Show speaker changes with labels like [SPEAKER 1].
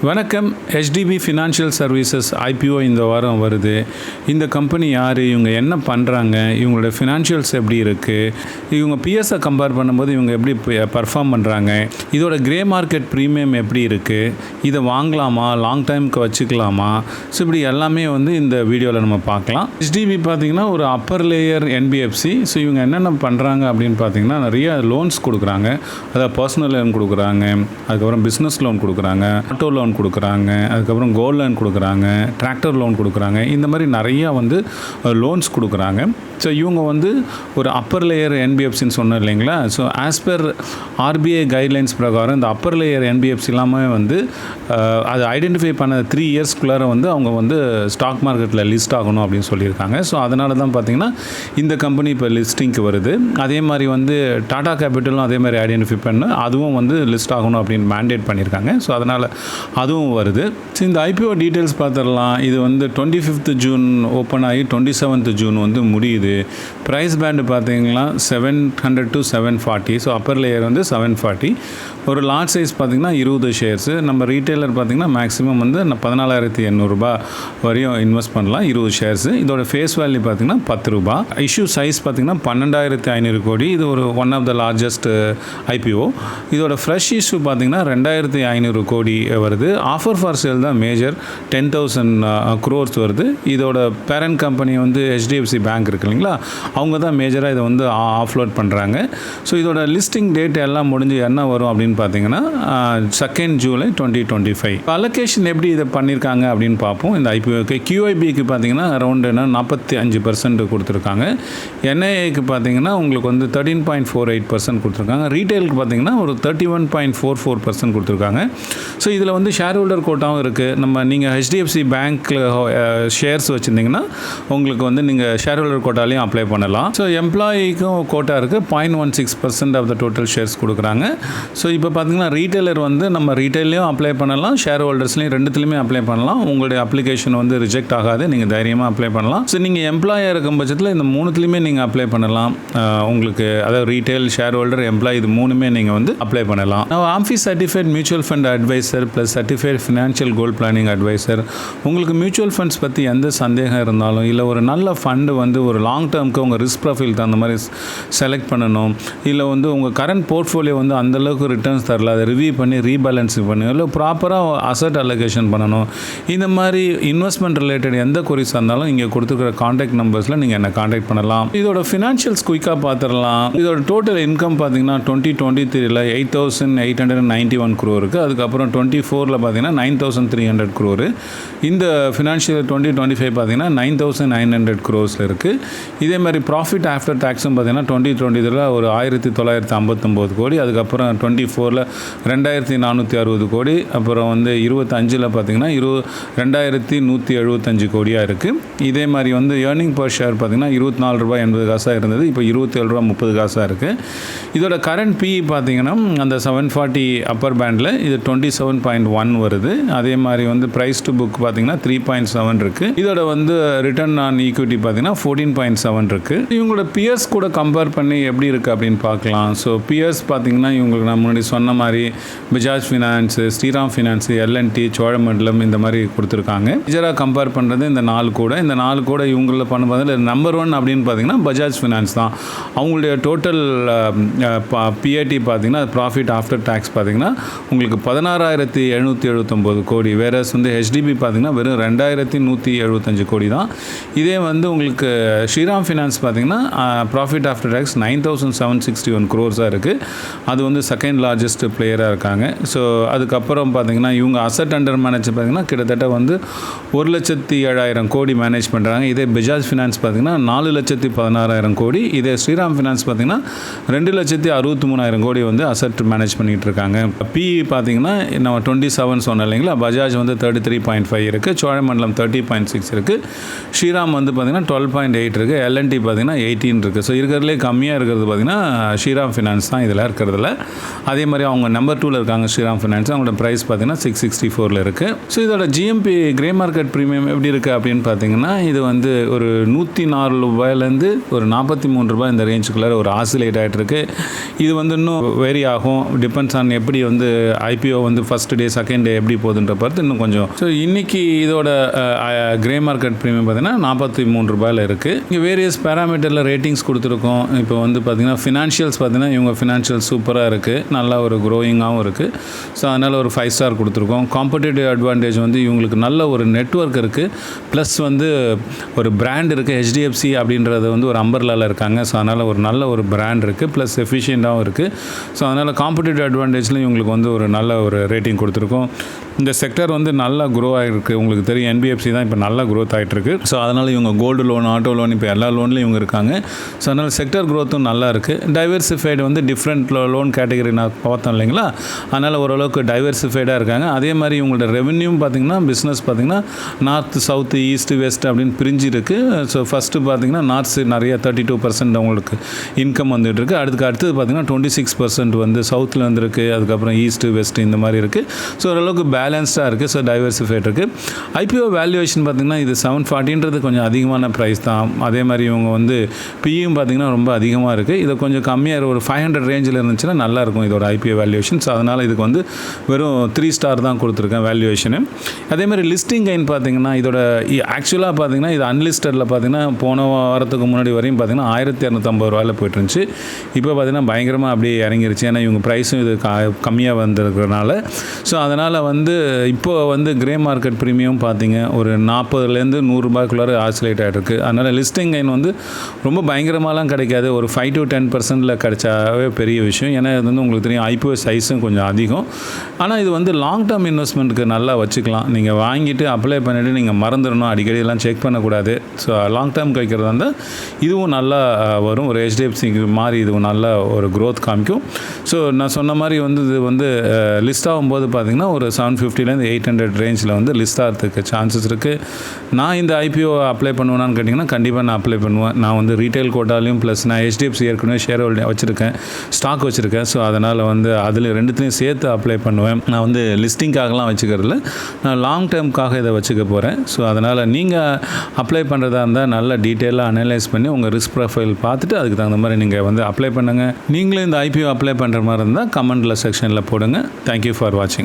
[SPEAKER 1] வணக்கம். HDB financial services IPO இந்த வாரம் வருது. இந்த கம்பெனி யார், இவங்க என்ன பண்ணுறாங்க, இவங்களோட ஃபினான்ஷியல்ஸ் எப்படி இருக்குது, இவங்க பிஎஸ்ஸை கம்பேர் பண்ணும்போது இவங்க எப்படி பர்ஃபார்ம் பண்ணுறாங்க, இதோட கிரே மார்க்கெட் ப்ரீமியம் எப்படி இருக்குது, இதை வாங்கலாமா, லாங் டைமுக்கு வச்சுக்கலாமா, ஸோ இப்படி எல்லாமே இந்த வீடியோவில் நம்ம பார்க்கலாம். HDB பார்த்திங்கன்னா ஒரு அப்பர் லேயர் NBFC. ஸோ இவங்க என்னென்ன பண்ணுறாங்க அப்படின்னு பார்த்தீங்கன்னா நிறைய லோன்ஸ் கொடுக்குறாங்க. அதாவது பர்சனல் லோன் கொடுக்குறாங்க, அதுக்கப்புறம் பிஸ்னஸ் லோன் கொடுக்குறாங்க, ஆட்டோ லோன் கொடுக்குறாங்க, அதுக்கப்புறம் கோல்ட் லோன் கொடுக்குறாங்க, டிராக்டர் லோன் கொடுக்குறாங்க. இந்த மாதிரி நிறையா லோன்ஸ் கொடுக்குறாங்க. ஸோ இவங்க ஒரு அப்பர் லேயர் NBFCன்னு சொன்னோம் இல்லைங்களா. So as per RBI guidelines பிரகாரம் இந்த அப்பர் லேயர் NBFC எல்லாமே அதை ஐடென்டிஃபை பண்ண 3 இயர்ஸ்க்குள்ளார அவங்க ஸ்டாக் மார்க்கெட்டில் லிஸ்ட் ஆகணும் அப்படின்னு சொல்லியிருக்காங்க. ஸோ அதனால தான் பார்த்திங்கன்னா இந்த கம்பெனி இப்போ லிஸ்டிங்க்கு வருது. அதே மாதிரி டாடா கேபிட்டலும் அதே மாதிரி ஐடென்டிஃபை பண்ண அதுவும் லிஸ்ட் ஆகணும் அப்படின்னு மேண்டேட் பண்ணியிருக்காங்க. ஸோ அதனால் அதுவும் வருது. ஸோ இந்த IPO டீட்டெயில்ஸ் பார்த்துடலாம். இது 25th ஜூன் ஓப்பன் ஆகி 27th ஜூன் முடியுது. ப்ரைஸ் பேண்டு பார்த்தீங்கன்னா 700 to 740. So upper layer 740. ஒரு லார்ஜ் சைஸ் பார்த்திங்கன்னா 20 ஷேர்ஸு. நம்ம ரீட்டைலர் பார்த்திங்கன்னா மேக்ஸிமம் 14,800 வரையும் இன்வெஸ்ட் பண்ணலாம் 20 ஷேர்ஸு. இதோட ஃபேஸ் வேல்யூ பார்த்திங்கன்னா 10 ரூபா. இஷ்யூ சைஸ் பார்த்திங்கன்னா 12,500 கோடி. இது ஒரு one of the largest IPO. இதோட ஃப்ரெஷ் இஷ்யூ பார்த்திங்கன்னா 2,500 கோடி வருது. ஆஃபர் ஃபார் சேல் தான் மேஜர் 10,000 crores வருது. இதோட பேரண்ட் கம்பெனி HDFC பேங்க் இருக்கு இல்லைங்களா, அவங்க தான் மேஜராக இதை ஆஃப்லோட் பண்ணுறாங்க. ஸோ இதோட லிஸ்டிங் டேட் எல்லாம் முடிஞ்சு என்ன வரும் அப்படின்னு பார்த்தீங்கன்னா 2nd ஜூலை 2025. அலோகேஷன் எப்படி இதை பண்ணியிருக்காங்க அப்படின்னு பார்ப்போம். இந்த IPOக்கு QIBக்கு பார்த்தீங்கன்னா அரௌண்ட் 45% கொடுத்துருக்காங்க. NIAக்கு பார்த்தீங்கன்னா உங்களுக்கு 13.48% கொடுத்துருக்காங்க. ரீட்டைலுக்கு பார்த்தீங்கன்னா ஒரு 31.44% கொடுத்துருக்காங்க. ஸோ இதில் ஷேர் ஹோல்டர் கோட்டாவும் இருக்குது. நீங்கள் HDFC பேங்க்கில் ஷேர்ஸ் வச்சுருந்தீங்கன்னா உங்களுக்கு நீங்கள் ஷேர் ஹோல்டர் கோட்டாலையும் அப்ளை பண்ணலாம். ஸோ எம்ப்ளாயிக்கும் கோட்டா இருக்குது. 0.16% ஆஃப் த டோட்டல் ஷேர்ஸ் கொடுக்குறாங்க. ஸோ இப்போ பார்த்தீங்கன்னா ரீட்டைலர் நம்ம ரீட்டைலையும் அப்ளை பண்ணலாம், ஷேர் ஹோல்டர்ஸ்லையும் ரெண்டுத்துலையுமே அப்ளை பண்ணலாம். உங்களுடைய அப்ளிகேஷன் ரிஜெக்ட் ஆகாது, நீங்கள் தைரியமாக அப்ளை பண்ணலாம். ஸோ நீங்கள் எம்ப்ளாயாக இருக்கும் பட்சத்தில் இந்த மூணுத்துலையுமே நீங்கள் அப்ளை பண்ணலாம். உங்களுக்கு அதாவது ரீட்டைல், ஷேர் ஹோல்டர், எம்ப்ளாய் இது மூணுமே நீங்கள் அப்ளை பண்ணலாம். AMFI certified mutual fund advisor plus certified financial goal planning advisor. உங்களுக்கு மியூச்சுவல் ஃபண்ட்ஸ் பற்றி எந்த சந்தேகம் இருந்தாலும், இல்லை ஒரு நல்ல ஃபண்டு ஒரு லாங் டேர்முக்கு உங்கள் ரிஸ்க் ப்ரொஃபைல் தகுந்த மாதிரி செலக்ட் பண்ணணும், இல்லை உங்கள் கரண்ட் போர்ட்ஃபோலியோ அந்தளவுக்கு ரிட்டர்ன்ஸ் தரல, அதை ரிவ்யூ பண்ணி ரீபேலன்ஸ் பண்ணி, இல்லை ப்ராப்பராக அசட் அலோகேஷன் பண்ணணும், இந்த மாதிரி இன்வெஸ்ட்மெண்ட் ரிலேட்டட் எந்த கொரிஸ் இருந்தாலும் இங்கே கொடுத்துருக்கிற காண்டாக்ட் நம்பர்ஸில் நீங்கள் என்னை காண்டாக்ட் பண்ணலாம். இதோட ஃபினான்ஷியல்ஸ் குயிக்காக பார்த்துடலாம். இதோட டோட்டல் இன்கம் பார்த்தீங்கன்னா 2023 8,891 crore இருக்குது. அதுக்கப்புறம் 24 பார்த்தீங்கன்னா 9,300 crore. இந்த ஃபினான்ஷியல் 2025 பார்த்தீங்கன்னா 9,900 crores இருக்குது. இதே மாதிரி ப்ராஃபிட் ஆஃப்டர் டேக்ஸும் பார்த்தீங்கன்னா 2023 ஒரு 1,959 கோடி. அதுக்கப்புறம் 24 2,460 கோடி. அப்புறம் 25 பார்த்தீங்கன்னா 2,175 கோடியாக இருக்குது. இதே மாதிரி ஏர்னிங் பர் ஷேர் பார்த்தீங்கன்னா 24 ரூபாய் 80 காசாக இருந்தது, இப்போ 27 ரூபா 30 காசாக இருக்குது. இதோட கரண்ட் PE பார்த்தீங்கன்னா அந்த 740 அப்பர் பேண்டில் இது 27.1 வருது. அதே மாதிரி ப்ரைஸ் டு புக் பார்த்தீங்கன்னா 3.7 இருக்குது. இதோட ரிட்டர்ன் ஆன் ஈக்விட்டி பார்த்தீங்கன்னா 14.7 இருக்குது. இவங்களோட பியர்ஸ் கூட கம்பேர் பண்ணி எப்படி இருக்குது அப்படின்னு பார்க்கலாம். ஸோ பியர்ஸ் பார்த்தீங்கன்னா இவங்களுக்கு நான் முன்னாடி சொன்ன மாதிரி Bajaj finance, Shriram finance, L&T, Cholamandalam இந்த மாதிரி கொடுத்துருக்காங்க. மேஜராக கம்பேர் பண்ணுறது இந்த 4 கூட இவங்களில் பண்ணும்போது நம்பர் 1 அப்படின்னு பார்த்தீங்கன்னா பஜாஜ் ஃபினான்ஸ் தான். அவங்களுடைய டோட்டல் PAT பார்த்தீங்கன்னா ப்ராஃபிட் ஆஃப்டர் டேக்ஸ் பார்த்தீங்கன்னா உங்களுக்கு 16,779 கோடி. வேற HDB பார்த்தீங்கன்னா வெறும் 2,175 கோடி தான். இதே உங்களுக்கு ஸ்ரீராம் ஃபினான்ஸ் பார்த்தீங்கன்னா ப்ராஃபிட் ஆஃப்டர் டேக்ஸ் 9,761 crores-ஆக இருக்குது. அது செகண்ட் லார்ஜஸ்ட் பிளேயராக இருக்காங்க. ஸோ அதுக்கப்புறம் பார்த்தீங்கன்னா இவங்க அசட் அண்டர் மேனேஜ் பார்த்தீங்கன்னா கிட்டத்தட்ட 1,07,000 கோடி மேனேஜ் பண்ணுறாங்க. இதே பஜாஜ் ஃபினான்ஸ் பார்த்தீங்கன்னா 4,16,000 கோடி. இதே ஸ்ரீராம் ஃபினான்ஸ் பார்த்தீங்கன்னா 2,63,000 கோடி அசட் மேனேஜ் பண்ணிகிட்டு இருக்காங்க. PE பார்த்தீங்கன்னா நம்ம 27 சொன்னோம் இல்லைங்களா. பஜாஜ் 33.5 இருக்குது, சோழமண்டலம் 30.6 இருக்குது, ஸ்ரீராம் பார்த்தீங்கன்னா 12.8 இருக்குது, L&T பார்த்தீங்கன்னா 18 இருக்குது. ஸோ இருக்கிறதுலே கம்மியாக இருக்கிறது பார்த்தீங்கன்னா ஸ்ரீராம் ஃபினான்ஸ் தான் இதில் இருக்கிறதுல. அதே மாதிரி அவங்க நம்பர் 2 இருக்காங்க ஸ்ரீராம் ஃபினான்ஸ். அவங்களோட ப்ரைஸ் பார்த்தீங்கன்னா 664 இருக்குது. ஸோ இதோட GMP கிரே மார்க்கெட் ப்ரீமியம் எப்படி இருக்குது அப்படின்னு பார்த்தீங்கன்னா இது ஒரு 104 ரூபாயிலேருந்து ஒரு 43 ரூபாய் இந்த ரேஞ்சுக்குள்ளே ஒரு ஆசிலேட் ஆகிட்டு இருக்கு. இது இன்னும் வேரி ஆகும், டிபெண்ட்ஸ் ஆன் எப்படி IPO first day second second எப்படி போகுதுன்ற பார்த்து இன்னும் கொஞ்சம். ஸோ இன்றைக்கி இதோட கிரே மார்க்கெட் ப்ரீமியம் பார்த்தீங்கன்னா ₹43 இருக்குது. இங்கே வேரியஸ் பேராமீட்டரில் ரேட்டிங்ஸ் கொடுத்துருக்கோம். இப்போ வந்து பார்த்திங்கன்னா ஃபினான்ஷியல்ஸ் பார்த்திங்கன்னா இவங்க ஃபினான்ஷியல் சூப்பராக இருக்குது, நல்லா ஒரு க்ரோயிங்காகவும் இருக்குது. ஸோ அதனால் ஒரு 5 ஸ்டார் கொடுத்துருக்கோம். காம்படிட்டிவ் அட்வான்டேஜ் வந்து இவங்களுக்கு நல்ல ஒரு நெட்வொர்க் இருக்குது, ப்ளஸ் வந்து ஒரு பிராண்ட் இருக்குது. HDFC அப்படின்றது வந்து ஒரு அம்பர்லாவில் இருக்காங்க. ஸோ அதனால் ஒரு நல்ல ஒரு பிராண்ட் இருக்குது, ப்ளஸ் எஃபிஷியண்ட்டாகவும் இருக்குது. ஸோ அதனால் காம்படிட்டிவ் அட்வான்டேஜ்லையும் இவங்களுக்கு வந்து ஒரு நல்ல ஒரு ரேட்டிங் கொடுத்துருக்கோம். இந்த செக்டர் வந்து நல்லா க்ரோ ஆகிருக்கு. உங்களுக்கு தெரியும் NBFC தான் இப்போ நல்லா க்ரோத் ஆகிட்டுருக்கு. ஸோ அதனால் இவங்க கோல்டு லோன், ஆட்டோ லோன், இப்போ எல்லா லோன்லையும் இவங்க இருக்காங்க. ஸோ அதனால் செக்டர் க்ரோத்தும் நல்லா இருக்குது. டைவர்சிஃபைடு வந்து டிஃப்ரெண்ட் லோன் கேட்டகரி நான் பார்த்தோம் இல்லைங்களா, அதனால் ஓரளவுக்கு டைவர்சிஃபைடாக இருக்காங்க. அதே மாதிரி இவங்களோட ரெவென்யூ பார்த்திங்கன்னா பிஸ்னஸ் பார்த்திங்கன்னா நார்த், சவுத்து, ஈஸ்ட், வெஸ்ட் அப்படின்னு பிரிஞ்சு இருக்குது. ஸோ ஃபஸ்ட்டு பார்த்திங்கன்னா நார்த் நிறைய 32% அவங்களுக்கு இன்கம் வந்துட்டு இருக்குது. அடுத்தது பார்த்திங்கன்னா 26% வந்து சவுத்தில் வந்துருக்கு. அதுக்கப்புறம் ஈஸ்ட்டு, வெஸ்ட் இந்த மாதிரி இருக்குது. ஸோ ஓரளவுக்கு பேலன்ஸ்டாக இருக்குது. ஸோ டைவர்சிஃபைட் இருக்குது. IPO வேல்யூவேஷன் பார்த்திங்கன்னா இது 740ன்றது கொஞ்சம் அதிகமான ப்ரைஸ் தான். அதே மாதிரி இவங்க வந்து பியும் பார்த்திங்கன்னா ரொம்ப அதிகமாக இருக்குது. இதை கொஞ்சம் கம்மியாக ஒரு 500 ரேஞ்சில் இருந்துச்சுன்னா நல்லாயிருக்கும் இதோட IPO வேல்யூவேஷன். ஸோ அதனால் இதுக்கு வந்து வெறும் 3 ஸ்டார் தான் கொடுத்துருக்கேன் வேல்யூவேஷனு. அதே மாதிரி லிஸ்டிங் கைன் பார்த்திங்கன்னா இதோட ஆக்சுவலாக பார்த்திங்கன்னா இது அன்லிஸ்டடில் பார்த்திங்கன்னா போன வாரத்துக்கு முன்னாடி வரையும் பார்த்திங்கன்னா ₹1250 போய்ட்டு இருந்துச்சு. இப்போ பார்த்திங்கன்னா பயங்கரமாக அப்படியே இறங்கிருச்சு. ஏன்னா இவங்க ப்ரைஸும் இது கம்மியாக வந்திருக்கிறனால. ஸோ அதனால் வந்து இப்போ வந்து கிரே மார்க்கெட் ப்ரீமியம் பார்த்திங்க ஒரு ₹40லேருந்து ₹100 ஆசிலேட் ஆகிருக்கு. அதனால் லிஸ்டிங் கைன் வந்து ரொம்ப பயங்கரமாலாம் கிடைக்காது. ஒரு 5 to 10% கிடைச்சாவே பெரிய விஷயம். ஏன்னா இது வந்து உங்களுக்கு தெரியும் IPO சைஸும் கொஞ்சம் அதிகம். ஆனால் இது வந்து லாங் டேர்ம் இன்வெஸ்ட்மெண்ட்டுக்கு நல்லா வச்சுக்கலாம். நீங்கள் வாங்கிட்டு அப்ளை பண்ணிவிட்டு நீங்கள் மறந்துடணும், அடிக்கடி எல்லாம் செக் பண்ணக்கூடாது. ஸோ லாங் டேர்ம் வைக்கிறதா இருந்தால் இதுவும் நல்லா வரும். ஒரு HDFCக்கு மாதிரி இதுவும் நல்ல ஒரு க்ரோத் காமிக்கும். ஸோ நான் சொன்ன மாதிரி வந்து இது வந்து லிஸ்ட் ஆகும்போது பார்த்திங்கன்னா ஒரு 750லேருந்து 800 ரேஞ்சில் வந்து லிஸ்ட் ஆகிறதுக்கு சான்சஸ் இருக்குது. நான் இந்த IPO அப்ளை பண்ணுவேனான்னு கேட்டிங்கன்னா கண்டிப்பாக நான் அப்ளை பண்ணுவேன். நான் வந்து ரீட்டைல் கோட்டாலையும் ப்ளஸ் நான் HDFC ஏற்கனவே ஷேர் ஹோல்டிங் வச்சுருக்கேன், ஸ்டாக் வச்சுருக்கேன். ஸோ அதனால் வந்து அதில் ரெண்டுத்தையும் சேர்த்து அப்ளை பண்ணுவேன். நான் வந்து லிஸ்டிங்காகலாம் வச்சுக்கிறதில்ல, நான் லாங் டேர்முக்காக இதை வச்சுக்க போகிறேன். ஸோ அதனால் நீங்கள் அப்ளை பண்ணுறதா இருந்தால் நல்லா டீட்டெயிலாக அனலைஸ் பண்ணி உங்கள் ரிஸ்க் ப்ரொஃபைல் பார்த்துட்டு அதுக்கு தகுந்த மாதிரி நீங்கள் வந்து அப்ளை பண்ணுங்கள். நீங்களும் இந்த IPO அப்ளை பண்ணுற மாதிரி இருந்தால் கமெண்டில் செக்ஷனில் போடுங்க. தேங்க்யூ ஃபார் வாட்சிங்.